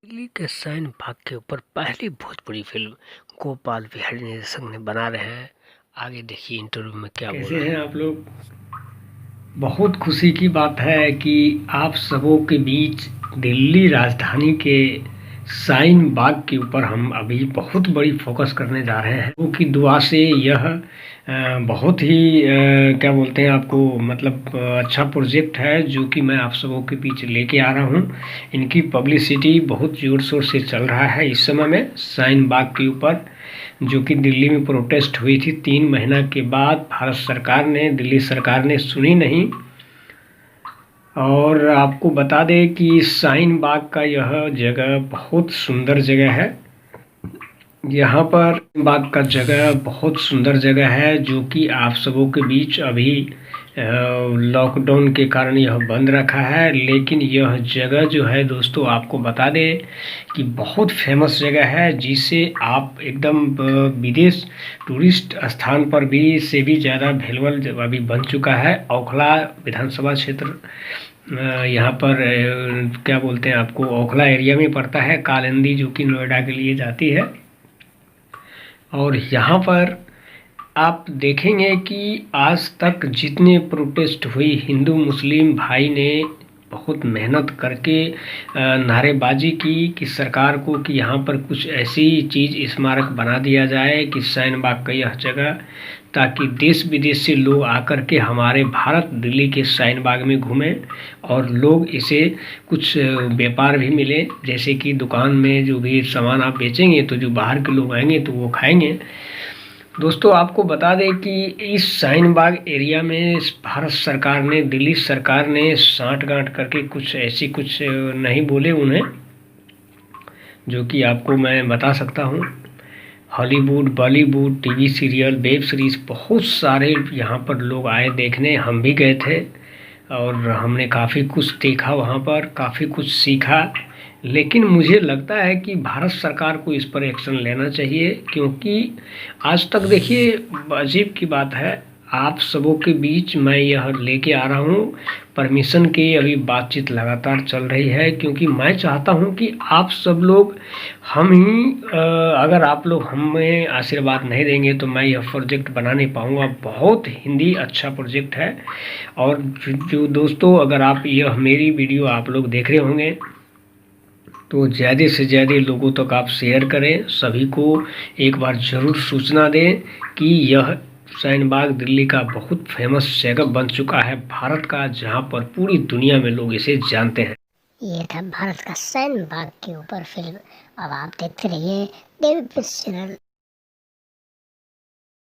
दिल्ली के सैन्य भाग के ऊपर पहली भोजपुरी फिल्म गोपाल बिहारी निर्देशक ने बना रहे हैं। आगे देखिए इंटरव्यू में क्या बोल कैसे रहे हैं हैं। आप लोग। बहुत खुशी की बात है कि आप सबों के बीच दिल्ली राजधानी के शाहीन बाग के ऊपर हम अभी बहुत बड़ी फोकस करने जा रहे हैं। लोगों की दुआ से यह बहुत ही क्या बोलते हैं आपको मतलब अच्छा प्रोजेक्ट है जो कि मैं आप सबों के बीच लेके आ रहा हूँ। इनकी पब्लिसिटी बहुत ज़ोर शोर से चल रहा है इस समय में शाहीन बाग के ऊपर, जो कि दिल्ली में प्रोटेस्ट हुई थी 3 महीना के बाद। भारत सरकार ने, दिल्ली सरकार ने सुनी नहीं। और आपको बता दें कि शाहीन बाग का यह जगह बहुत सुंदर जगह है। यहाँ पर बाग का जगह बहुत सुंदर जगह है जो कि आप सबों के बीच अभी लॉकडाउन के कारण यह बंद रखा है, लेकिन यह जगह जो है दोस्तों आपको बता दें कि बहुत फेमस जगह है, जिसे आप एकदम विदेश टूरिस्ट स्थान पर भी से भी ज़्यादा वैल्यूएबल अभी बन चुका है। ओखला विधानसभा क्षेत्र यहाँ पर क्या बोलते हैं आपको, ओखला एरिया में पड़ता है। कालिंदी जो कि नोएडा के लिए जाती है। और यहाँ पर आप देखेंगे कि आज तक जितने प्रोटेस्ट हुई, हिंदू मुस्लिम भाई ने बहुत मेहनत करके नारेबाजी की कि सरकार को कि यहाँ पर कुछ ऐसी चीज़ स्मारक बना दिया जाए कि शाहीन बाग का यह जगह, ताकि देश विदेश से लोग आकर के हमारे भारत दिल्ली के शाहीन बाग में घूमें और लोग इसे कुछ व्यापार भी मिले, जैसे कि दुकान में जो भी सामान आप बेचेंगे तो जो बाहर के लोग आएंगे तो वो खाएंगे। दोस्तों आपको बता दें कि इस शाहीन बाग एरिया में भारत सरकार ने, दिल्ली सरकार ने साठ-गांठ करके कुछ ऐसी कुछ नहीं बोले उन्हें, जो कि आपको मैं बता सकता हूँ। Hollywood, Bollywood, TV serial, web series बहुत सारे यहाँ पर लोग आए देखने। हम भी गए थे और हमने काफ़ी कुछ देखा वहाँ पर, काफ़ी कुछ सीखा। लेकिन मुझे लगता है कि भारत सरकार को इस पर एक्शन लेना चाहिए, क्योंकि आज तक देखिए अजीब की बात है, आप सबों के बीच मैं यह लेके आ रहा हूँ। परमिशन की अभी बातचीत लगातार चल रही है, क्योंकि मैं चाहता हूँ कि आप सब लोग, हम ही अगर आप लोग हमें आशीर्वाद नहीं देंगे तो मैं यह प्रोजेक्ट बना नहीं पाऊँगा। बहुत हिंदी अच्छा प्रोजेक्ट है। और जो दोस्तों, अगर आप यह मेरी वीडियो आप लोग देख रहे होंगे तो ज़्यादा से ज़्यादा लोगों तक आप शेयर करें, सभी को एक बार ज़रूर सूचना दें कि यह शाहीन बाग दिल्ली का बहुत फेमस जगह बन चुका है भारत का, जहां पर पूरी दुनिया में लोग इसे जानते हैं। ये था भारत का सैन्य बाग के ऊपर फिल्म। अब आप देखते रहिए डेविड फिश चैनल।